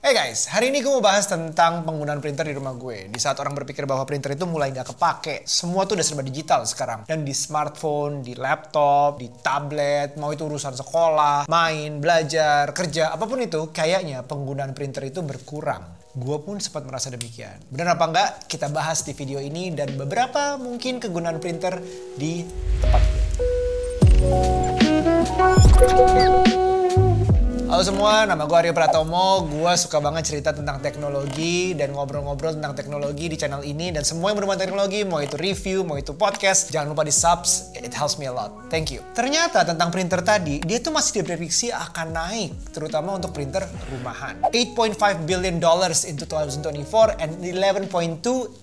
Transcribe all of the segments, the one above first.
Hey guys, hari ini gue mau bahas tentang penggunaan printer di rumah gue. Di saat orang berpikir bahwa printer itu mulai nggak kepake, semua tuh udah serba digital sekarang. Dan di smartphone, di laptop, di tablet, mau itu urusan sekolah, main, belajar, kerja, apapun itu, kayaknya penggunaan printer itu berkurang. Gue pun sempat merasa demikian. Benar apa enggak? Kita bahas di video ini dan beberapa mungkin kegunaan printer di tempat gue. Halo semua, nama gue Aryo Pratomo. Gue suka banget cerita tentang teknologi dan ngobrol-ngobrol tentang teknologi di channel ini. Dan semua yang berhubungan teknologi, mau itu review, mau itu podcast, jangan lupa di subs, it helps me a lot. Thank you. Ternyata tentang printer tadi, dia tuh masih diprediksi akan naik, terutama untuk printer rumahan. $8.5 billion in 2024 and 11.2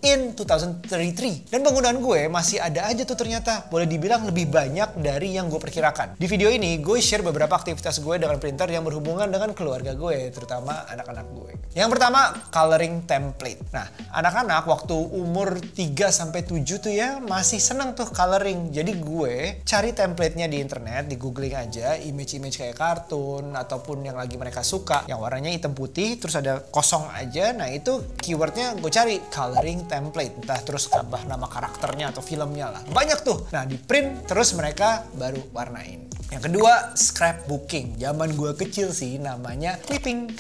in 2033. Dan penggunaan gue masih ada aja tuh ternyata. Boleh dibilang lebih banyak dari yang gue perkirakan. Di video ini, gue share beberapa aktivitas gue dengan printer yang berhubungan dengan keluarga gue, terutama anak-anak gue. Yang pertama, coloring template. Nah, anak-anak waktu umur 3-7 tuh ya masih seneng tuh coloring. Jadi gue cari template-nya di internet, di googling aja, image-image kayak kartun ataupun yang lagi mereka suka, yang warnanya hitam putih, terus ada kosong aja. Nah, itu keywordnya gue cari coloring template. Entah terus tambah nama karakternya atau filmnya lah. Banyak tuh. Nah, di print terus mereka baru warnain. Yang kedua, scrapbooking. Zaman gue kecil sih namanya clipping.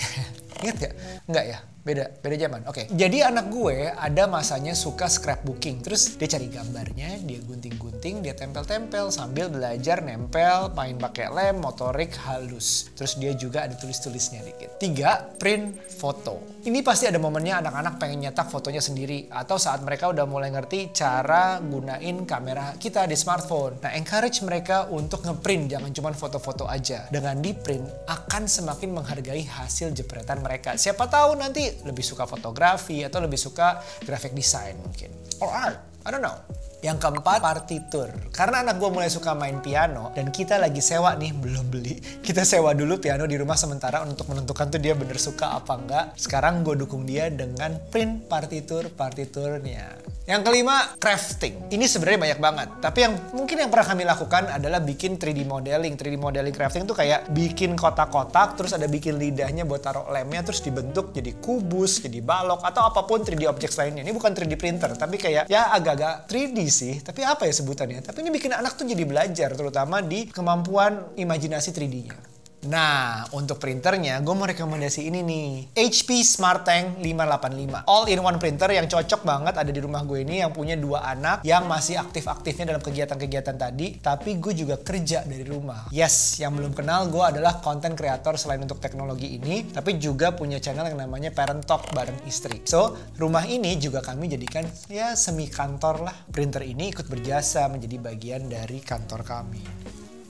Ingat gak? Enggak ya? Beda zaman. Oke. Jadi anak gue ada masanya suka scrapbooking. Terus dia cari gambarnya, dia gunting-gunting, dia tempel-tempel sambil belajar nempel, main pakai lem, motorik halus. Terus dia juga ada tulis-tulisnya dikit. 3, print foto. Ini pasti ada momennya anak-anak pengen nyetak fotonya sendiri atau saat mereka udah mulai ngerti cara gunain kamera kita di smartphone. Nah, encourage mereka untuk ngeprint, jangan cuma foto-foto aja. Dengan di print akan semakin menghargai hasil jepretan mereka. Siapa tahu nanti lebih suka fotografi atau lebih suka graphic design mungkin. Or art, I don't know. Yang keempat, partitur. Karena anak gue mulai suka main piano dan kita lagi sewa nih, belum beli. Kita sewa dulu piano di rumah sementara untuk menentukan tuh dia bener suka apa enggak. Sekarang gue dukung dia dengan print partiturnya. Yang kelima, crafting. Ini sebenarnya banyak banget. Tapi yang mungkin yang pernah kami lakukan adalah bikin 3D modeling. 3D modeling crafting tuh kayak bikin kotak-kotak, terus ada bikin lidahnya buat taruh lemnya, terus dibentuk jadi kubus, jadi balok, atau apapun 3D objects lainnya. Ini bukan 3D printer, tapi kayak ya agak-agak 3D sih. Tapi apa ya sebutannya? Tapi ini bikin anak tuh jadi belajar, terutama di kemampuan imajinasi 3D-nya. Nah, untuk printernya gue mau rekomendasi ini nih. HP SmartTank 585. All-in-one printer yang cocok banget ada di rumah gue ini yang punya 2 anak yang masih aktif-aktifnya dalam kegiatan-kegiatan tadi. Tapi gue juga kerja dari rumah. Yes, yang belum kenal gue adalah content creator selain untuk teknologi ini. Tapi juga punya channel yang namanya Parent Talk bareng istri. So, rumah ini juga kami jadikan ya semi kantor lah. Printer ini ikut berjasa menjadi bagian dari kantor kami.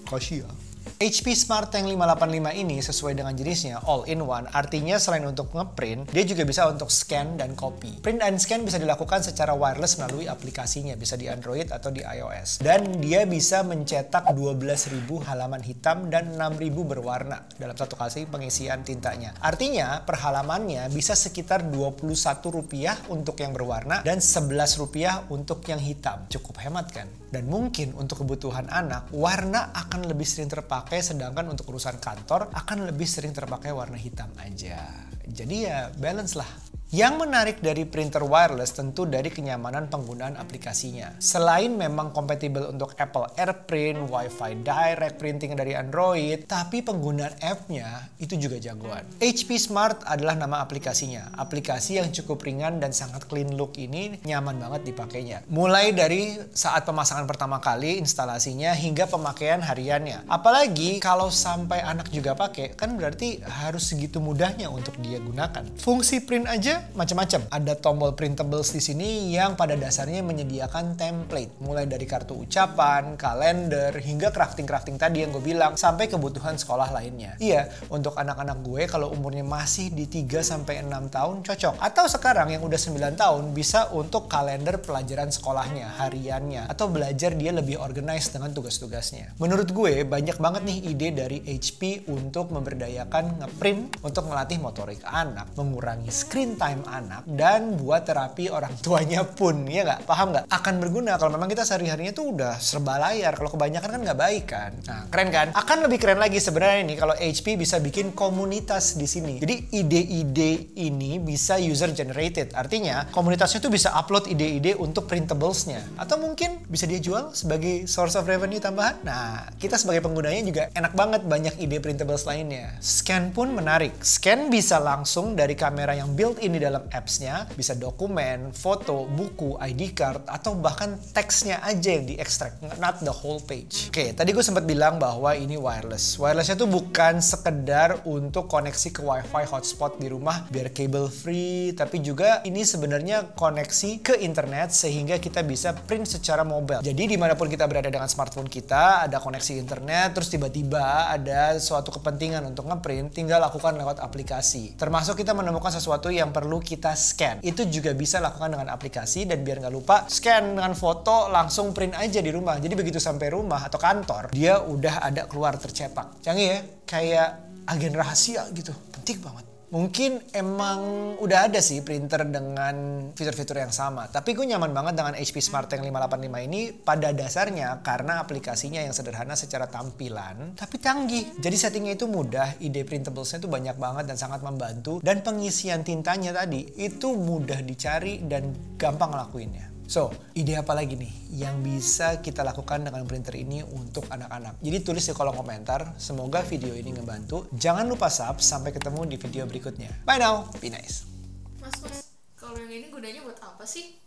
Kasih. HP SmartTank 585 ini sesuai dengan jenisnya all-in-one, artinya selain untuk ngeprint, dia juga bisa untuk scan dan copy. Print and scan bisa dilakukan secara wireless melalui aplikasinya, bisa di Android atau di iOS. Dan dia bisa mencetak 12.000 halaman hitam dan 6.000 berwarna dalam satu kali pengisian tintanya. Artinya per halamannya bisa sekitar Rp21 untuk yang berwarna dan Rp11 untuk yang hitam. Cukup hemat kan? Dan mungkin untuk kebutuhan anak, warna akan lebih sering terpakai, sedangkan untuk urusan kantor akan lebih sering terpakai warna hitam aja. Jadi ya balance lah. Yang menarik dari printer wireless tentu dari kenyamanan penggunaan aplikasinya. Selain memang kompatibel untuk Apple AirPrint, Wi-Fi Direct Printing dari Android, tapi penggunaan app-nya itu juga jagoan. HP Smart adalah nama aplikasinya. Aplikasi yang cukup ringan dan sangat clean look ini nyaman banget dipakainya. Mulai dari saat pemasangan pertama kali instalasinya hingga pemakaian hariannya. Apalagi kalau sampai anak juga pakai, kan berarti harus segitu mudahnya untuk dia gunakan. Fungsi print aja macam-macam. Ada tombol printables di sini yang pada dasarnya menyediakan template. Mulai dari kartu ucapan, kalender, hingga crafting-crafting tadi yang gue bilang, sampai kebutuhan sekolah lainnya. Iya, untuk anak-anak gue kalau umurnya masih di 3-6 tahun cocok. Atau sekarang yang udah 9 tahun bisa untuk kalender pelajaran sekolahnya, hariannya, atau belajar dia lebih organized dengan tugas-tugasnya. Menurut gue banyak banget nih ide dari HP untuk memberdayakan ngeprint untuk melatih motorik anak, mengurangi screen time time anak dan buat terapi orang tuanya pun, ya nggak? Paham nggak? Akan berguna kalau memang kita sehari-harinya tuh udah serba layar. Kalau kebanyakan kan nggak baik kan? Nah, keren kan? Akan lebih keren lagi sebenarnya nih kalau HP bisa bikin komunitas di sini. Jadi ide-ide ini bisa user generated. Artinya komunitasnya tuh bisa upload ide-ide untuk printablesnya. Atau mungkin bisa dia jual sebagai source of revenue tambahan. Nah, kita sebagai penggunanya juga enak banget banyak ide printables lainnya. Scan pun menarik. Scan bisa langsung dari kamera yang built-in di dalam apps-nya, bisa dokumen, foto, buku, ID card, atau bahkan teksnya aja yang diekstrak, not the whole page. Oke, tadi gue sempat bilang bahwa ini wireless. Wirelessnya tuh bukan sekedar untuk koneksi ke wifi hotspot di rumah biar cable free, tapi juga ini sebenarnya koneksi ke internet sehingga kita bisa print secara mobile. Jadi dimanapun kita berada dengan smartphone kita, ada koneksi internet, terus tiba-tiba ada suatu kepentingan untuk ngeprint, tinggal lakukan lewat aplikasi. Termasuk kita menemukan sesuatu yang perlu kita scan. Itu juga bisa lakukan dengan aplikasi, dan biar nggak lupa, scan dengan foto langsung print aja di rumah. Jadi begitu sampai rumah atau kantor, dia udah ada keluar tercetak. Canggih ya? Kayak agen rahasia gitu. Penting banget. Mungkin emang udah ada sih printer dengan fitur-fitur yang sama. Tapi gue nyaman banget dengan HP SmartTank 585 ini pada dasarnya karena aplikasinya yang sederhana secara tampilan, tapi canggih. Jadi settingnya itu mudah, ide printablesnya itu banyak banget dan sangat membantu. Dan pengisian tintanya tadi itu mudah dicari dan gampang ngelakuinnya. So, ide apa lagi nih yang bisa kita lakukan dengan printer ini untuk anak-anak? Jadi tulis di kolom komentar, semoga video ini ngebantu. Jangan lupa sub, sampai ketemu di video berikutnya. Bye now, be nice. Mas, kalau yang ini gunanya buat apa sih?